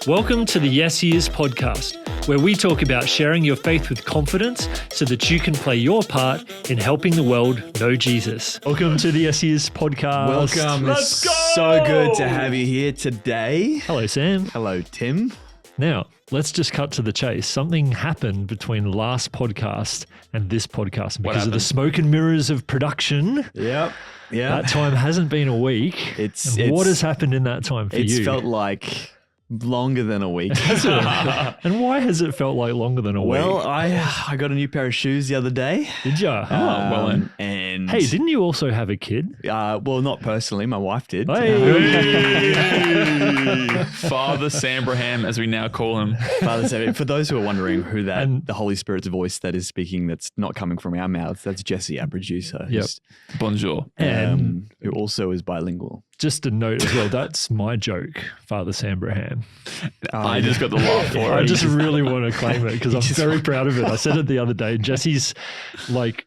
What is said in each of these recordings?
Welcome to the yesHEis podcast, where we talk about sharing your faith with confidence so that you can play your part in helping the world know Jesus. Welcome to the yesHEis podcast. Welcome. Let's go! So good to have you here today. Hello, Sam. Hello, Tim. Now, let's just cut to the chase. Something happened between last podcast and this podcast because of the smoke and mirrors of production. Yep. That time hasn't been a week. What has happened in that time for you? It's felt like longer than a week. And why has it felt like longer than a week? Well, I got a new pair of shoes the other day. Did you? And hey, didn't you also have a kid? Well, not personally. My wife did. Hey. Father Sambraham, as we now call him. Father Sam. For those who are wondering who the Holy Spirit's voice that is speaking, that's not coming from our mouths, that's Jesse, our producer. Yep. Bonjour. And who also is bilingual. Just a note as well, that's my joke, Father Sambraham. I just got the laugh for it. I just really want to claim it because I'm very proud of it. I said it the other day. Jesse's like,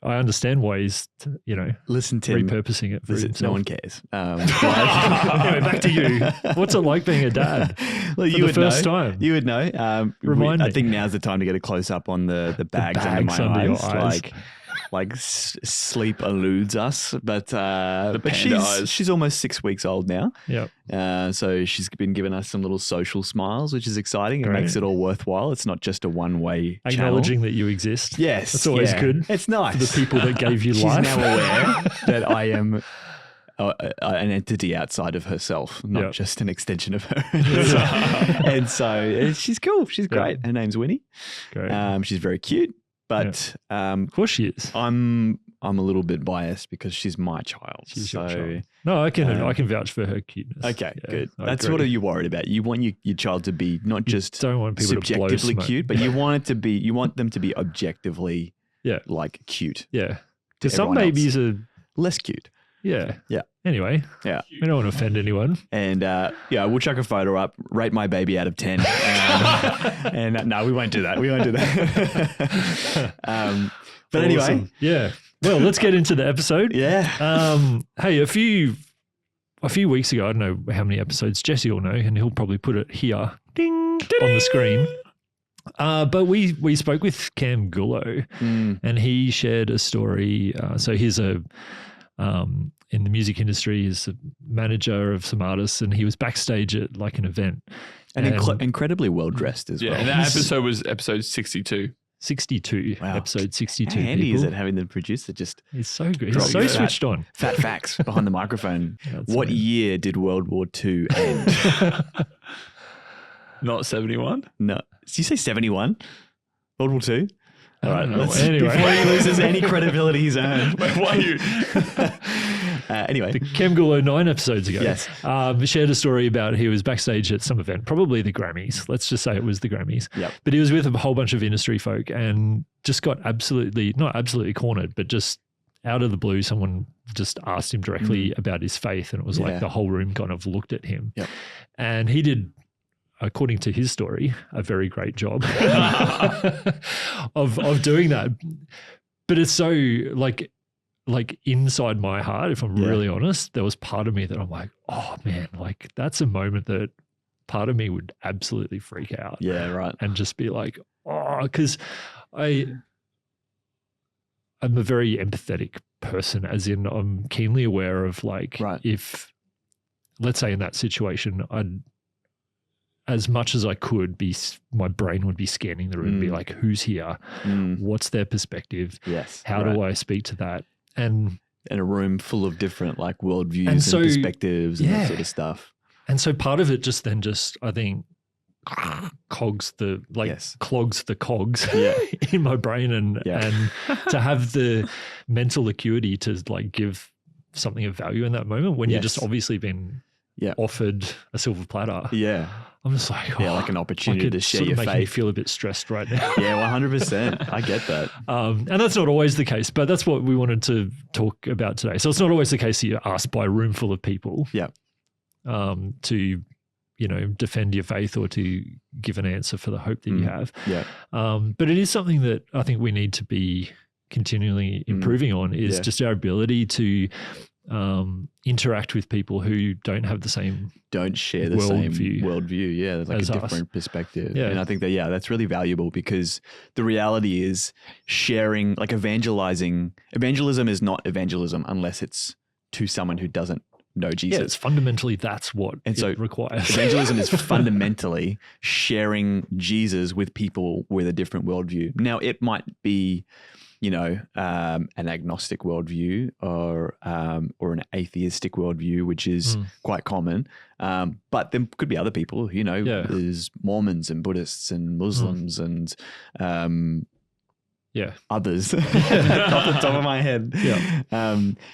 I understand why he's, listen, Tim, repurposing it for himself. No one cares. Anyway, back to you. What's it like being a dad? Well, for the first time? You would know. Remind me. I think now's the time to get a close up on the bags under my your eyes. Like sleep eludes us, but eyes. she's almost 6 weeks old now. Yeah. So she's been giving us some little social smiles, which is exciting. Great. It makes it all worthwhile. It's not just a one-way Acknowledging that you exist. Yes. That's always good. It's nice. For the people that gave you life. She's now aware that I am an entity outside of herself, not just an extension of her. And so she's cool. She's great. Her name's Winnie. Great. She's very cute. But of course she is. I'm a little bit biased because she's my child. She's your child. No, I can vouch for her cuteness. Okay, good. That's what are you worried about? You want your child to be not just don't want people subjectively to cute, but you want them to be objectively like cute. Yeah. Because some babies are less cute. Yeah. Yeah. Anyway. Yeah. We don't want to offend anyone. And we'll chuck a photo up, rate my baby out of 10. And no, we won't do that. But anyway. Awesome. Yeah. Well, let's get into the episode. Yeah. Hey, a few weeks ago, I don't know how many episodes, Jesse will know, and he'll probably put it here, ding, on the screen. But we spoke with Cam Gullo, and he shared a story. So he's in the music industry, he's a manager of some artists, and he was backstage at like an event. And incredibly well dressed as well. Yeah, and that episode was episode 62. 62, wow. Episode 62. How handy is it having the producer just... He's so good. He's so switched on. Fat facts behind the microphone. What year did World War II end? Not 71? No. Did you say 71? World War II? All right. Anyway. Before he loses any credibility he's earned. Wait, why are you... Anyway. Cam Gullo 9 episodes ago yes. Shared a story about he was backstage at some event, probably the Grammys. Let's just say it was the Grammys. Yep. But he was with a whole bunch of industry folk and just got not absolutely cornered, but just out of the blue, someone just asked him directly about his faith. And it was like the whole room kind of looked at him. Yep. And he did, according to his story, a very great job of doing that. But it's so like inside my heart, if I'm really honest, there was part of me that I'm like, oh man, like that's a moment that part of me would absolutely freak out. Yeah, right. And just be like, oh, because I'm a very empathetic person, as in I'm keenly aware of like if, let's say in that situation, I'd, as much as I could my brain would be scanning the room and be like, who's here? What's their perspective? Yes. How do I speak to that? And in a room full of different like worldviews and perspectives and that sort of stuff. And so part of it I think clogs the cogs in my brain and to have the mental acuity to like give something of value in that moment when you're just obviously been offered a silver platter. Yeah. I'm just like, like an opportunity to share your faith. Making me feel a bit stressed right now. Yeah, 100%. I get that. And that's not always the case, but that's what we wanted to talk about today. So it's not always the case that you're asked by a room full of people to, defend your faith or to give an answer for the hope that you have. Yeah. But it is something that I think we need to be continually improving on is just our ability to interact with people who don't have the same don't share the same worldview worldview. Yeah, there's like a different perspective. Yeah. And I think that, that's really valuable, because the reality is sharing, like evangelism is not evangelism unless it's to someone who doesn't know Jesus. Yeah, it's fundamentally that's what it requires. Evangelism is fundamentally sharing Jesus with people with a different worldview. Now, it might be, an agnostic worldview or an atheistic worldview, which is quite common. But there could be other people, there's Mormons and Buddhists and Muslims and others off the top of my head. Yeah.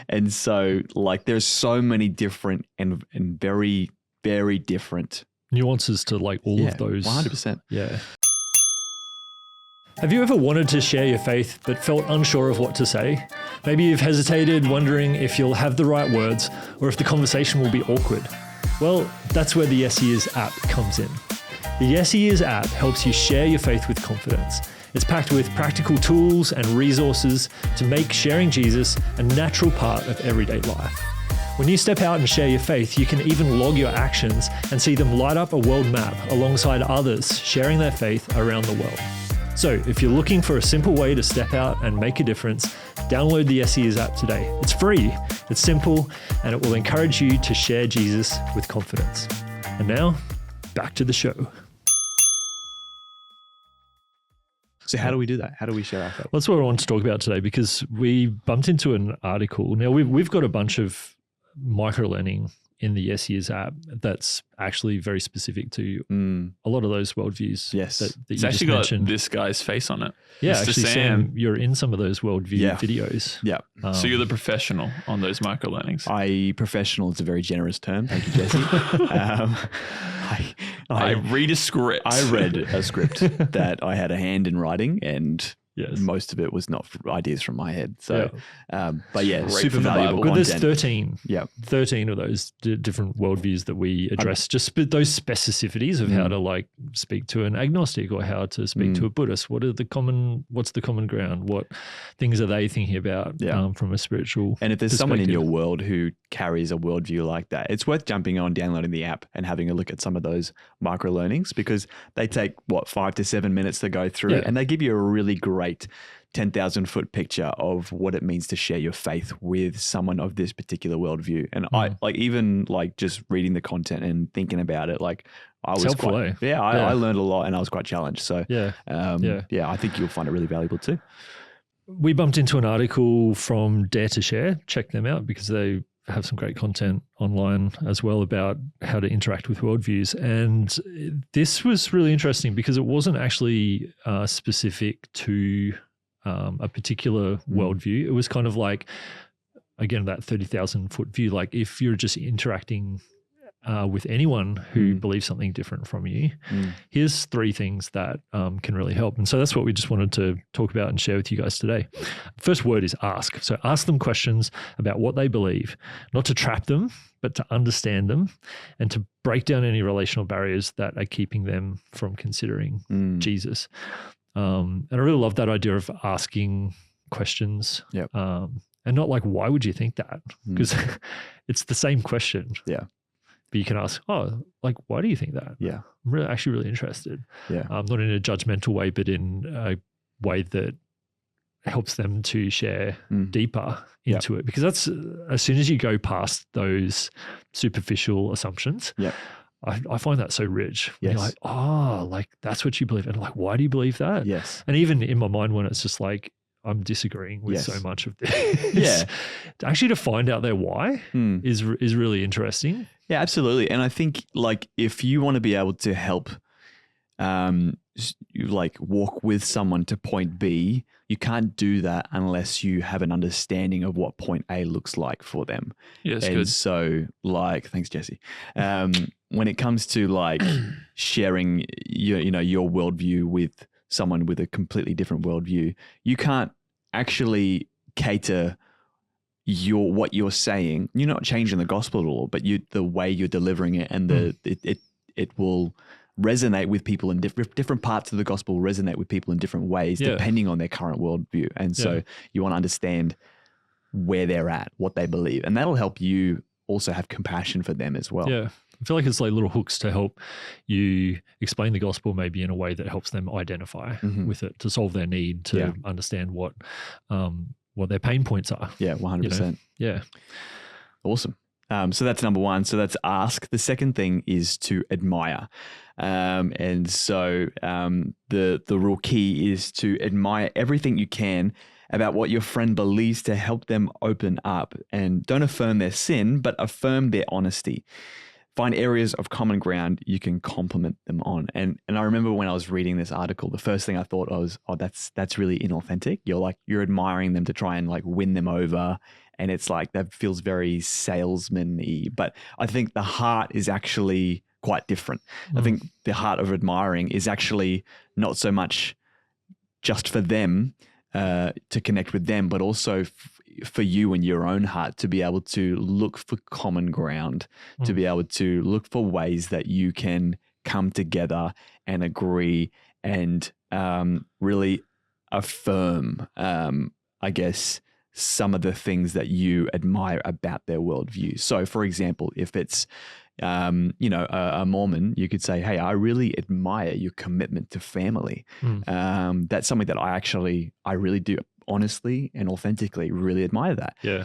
And so like there's so many different and very, very different nuances to like all of those. 100%. Yeah. Have you ever wanted to share your faith but felt unsure of what to say? Maybe you've hesitated, wondering if you'll have the right words or if the conversation will be awkward. Well, that's where the yesHEis app comes in. The yesHEis app helps you share your faith with confidence. It's packed with practical tools and resources to make sharing Jesus a natural part of everyday life. When you step out and share your faith, you can even log your actions and see them light up a world map alongside others sharing their faith around the world. So if you're looking for a simple way to step out and make a difference, download the yesHEis app today. It's free, it's simple, and it will encourage you to share Jesus with confidence. And now, back to the show. So how do we do that? How do we share our faith? Well, that's what I want to talk about today, because we bumped into an article. Now, we've got a bunch of micro-learning in the yesHEis app that's actually very specific to a lot of those worldviews. Yes. That It's you actually just mentioned. got this guy's face on it. Yeah, Mr. actually, Sam, you're in some of those worldview videos. Yeah. So you're the professional on those micro learnings. Professional is a very generous term. Thank you, Jesse. I read a script. I read a script that I had a hand in writing, and most of it was not ideas from my head. So, but yeah, super valuable But content. there's 13. Yeah. 13 of those different worldviews that we address. Just those specificities of how to like speak to an agnostic or how to speak to a Buddhist. What's the common ground? What things are they thinking about from a spiritual And if there's perspective? someone in your world who carries a worldview like that, it's worth jumping on, downloading the app and having a look at some of those micro learnings, because they take 5 to 7 minutes to go through and they give you a really great 10,000 foot picture of what it means to share your faith with someone of this particular worldview. And I even just reading the content and thinking about it, I was I learned a lot and I was quite challenged. So I think you'll find it really valuable too. We bumped into an article from Dare to Share. Check them out because they have some great content online as well about how to interact with worldviews. And this was really interesting because it wasn't actually specific to a particular worldview. It was kind of like, again, that 30,000 foot view. Like if you're just interacting with anyone who believes something different from you, here's 3 things that can really help. And so that's what we just wanted to talk about and share with you guys today. First word is ask. So ask them questions about what they believe, not to trap them, but to understand them and to break down any relational barriers that are keeping them from considering Jesus. And I really love that idea of asking questions. Yep. And not like, why would you think that? Because it's the same question. Yeah. But you can ask, why do you think that? Yeah. I'm actually really interested. Yeah. Not in a judgmental way, but in a way that helps them to share deeper into it. Because that's, as soon as you go past those superficial assumptions, I find that so rich. Yes. You're like, that's what you believe. And like, why do you believe that? Yes. And even in my mind, when it's just like, I'm disagreeing with so much of this. Actually, to find out their why is really interesting. Yeah, absolutely. And I think if you want to be able to help walk with someone to point B, you can't do that unless you have an understanding of what point A looks like for them. Yes, and good. So thanks, Jesse. When it comes to sharing your worldview with someone with a completely different worldview, you can't actually cater what you're saying. You're not changing the gospel at all, but the way you're delivering it, and it will resonate with people in different parts of the gospel. Resonate with people in different ways depending on their current worldview. And so you want to understand where they're at, what they believe. And that'll help you also have compassion for them as well. Yeah. I feel like it's like little hooks to help you explain the gospel maybe in a way that helps them identify with it, to solve their need, to understand what their pain points are. Yeah, 100%. Yeah. Awesome. So that's number one. So that's ask. The second thing is to admire. And so the real key is to admire everything you can about what your friend believes to help them open up, and don't affirm their sin, but affirm their honesty. Find areas of common ground you can compliment them on. And I remember when I was reading this article, the first thing I thought was, oh, that's really inauthentic. You're admiring them to try and like win them over. And it's like, that feels very salesman-y. But I think the heart is actually quite different. I think the heart of admiring is actually not so much just for them, to connect with them, but also for you and your own heart to be able to look for common ground, to be able to look for ways that you can come together and agree and really affirm, I guess, some of the things that you admire about their worldview. So, for example, if it's a Mormon, you could say, hey, I really admire your commitment to family. That's something that I really do honestly and authentically really admire that. Yeah.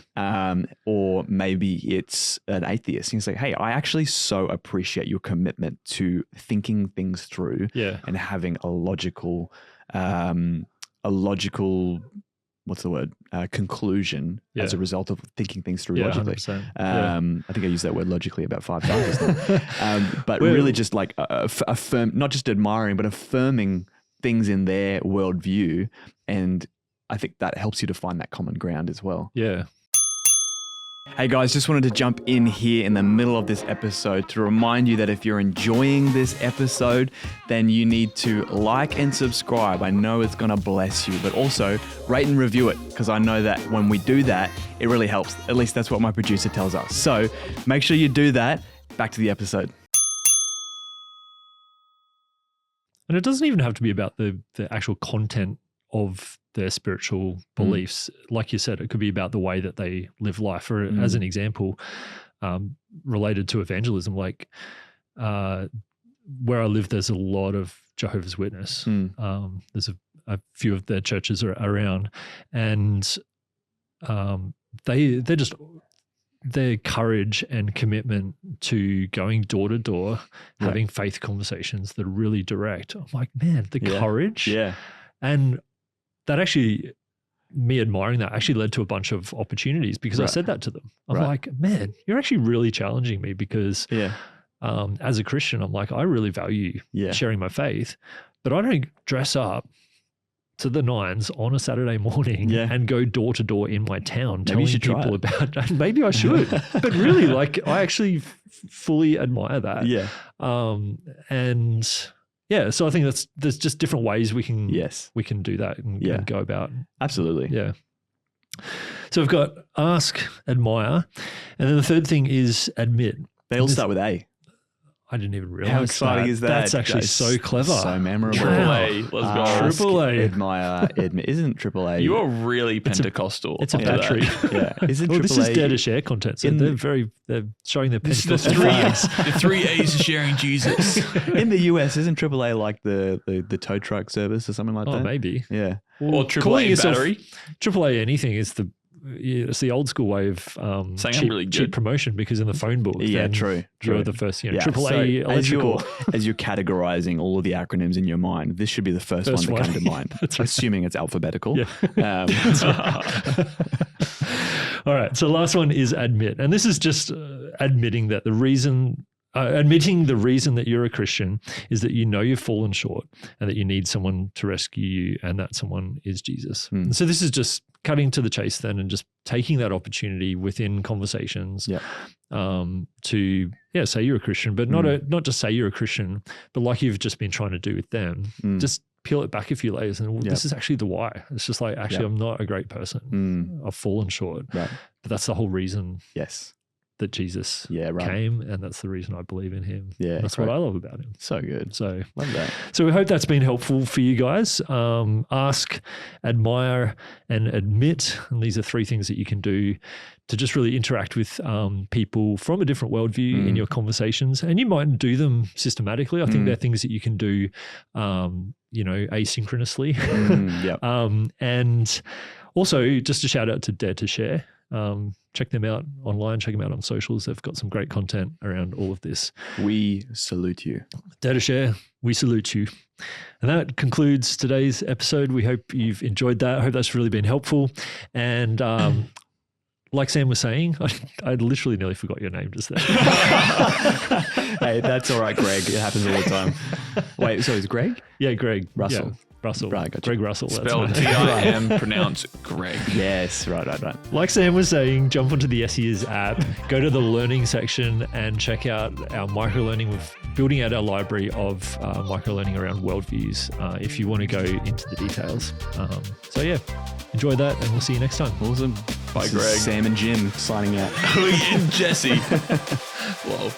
Or maybe it's an atheist. You can say, hey, I actually so appreciate your commitment to thinking things through and having a logical, what's the word? Conclusion as a result of thinking things through logically. 100%. I think I used that word logically about 5 times now. But really just like affirm, not just admiring, but affirming things in their worldview. And I think that helps you to find that common ground as well. Yeah. Hey guys, just wanted to jump in here in the middle of this episode to remind you that if you're enjoying this episode, then you need to like and subscribe. I know it's going to bless you, but also rate and review it, because I know that when we do that, it really helps. At least that's what my producer tells us. So make sure you do that. Back to the episode. And it doesn't even have to be about the actual content of their spiritual beliefs. Like you said, it could be about the way that they live life. Or as an example, related to evangelism, like where I live, there's a lot of Jehovah's Witness. There's a few of their churches are around, and their courage and commitment to going door to door, having faith conversations that are really direct. I'm like, man, the courage. Yeah. And that actually, me admiring that actually led to a bunch of opportunities, because I said that to them. I'm like, man, you're actually really challenging me, because as a Christian, I'm like, I really value sharing my faith, but I don't dress up to the nines on a Saturday morning and go door to door in my town telling people about, maybe I should, but really, like, I actually fully admire that. Yeah. So I think there's just different ways we can do that and go about. Absolutely. Yeah. So we've got ask, admire, and then the third thing is admit. They all start with A. I didn't even realize. How exciting is that? That's actually so clever. So memorable. Triple A. Let's go. Ask, Triple A. Admire, admit. Isn't Triple A? You are really Pentecostal. It's a battery. Isn't Well, this Triple is A? dare to share content. So they're showing their This is Pentecostal flags. the 3 A's of sharing Jesus. In the US, isn't Triple A like the tow truck service or something like that? Oh, maybe. Yeah. Or AAA Calling yourself battery. AAA anything is it's the old school way of Saying cheap, I'm really cheap good. promotion, because in the phone book, Yeah, then true. you're the first, Yeah. AAA So electrical. as you're categorizing all of the acronyms in your mind, this should be the first one that come to mind. That's right. Assuming it's alphabetical. Yeah. All right. So last one is admit. And this is just admitting that the reason that you're a Christian is that you know you've fallen short and that you need someone to rescue you, and that someone is Jesus. And so this is just cutting to the chase then, and just taking that opportunity within conversations to say you're a Christian, but not just say you're a Christian, but like you've just been trying to do with them, just peel it back a few layers, and this is actually the why. It's just like, actually, I'm not a great person. I've fallen short. Right. But that's the whole reason. Yes. that Jesus Yeah, right. came, and that's the reason I believe in him. Yeah, That's what I love about him. So good. So Love that. So we hope that's been helpful for you guys. Ask, admire, and admit. And these are 3 things that you can do to just really interact with people from a different worldview in your conversations. And you might do them systematically. I think they're things that you can do, asynchronously. Yep. And also, just a shout out to Dare to Share. Check them out online, check them out on socials. They've got some great content around all of this. We salute you. Dare to Share, we salute you. And that concludes today's episode. We hope you've enjoyed that. I hope that's really been helpful. And like Sam was saying, I literally nearly forgot your name just there. Hey, that's all right, Greg. It happens all the time. Wait, so it's Greg? Yeah, Greg. Russell. Yeah, Russell. Right, gotcha. Greg Russell. Spelled That's my name. Tim, pronounced Greg. Yes, right. Like Sam was saying, jump onto the yesHEis app, go to the learning section and check out our microlearning. We're building out our library of microlearning around worldviews if you want to go into the details. So yeah, enjoy that and we'll see you next time. Awesome. Bye, This is Greg. Sam and Jim signing out. And Jesse. Whoa.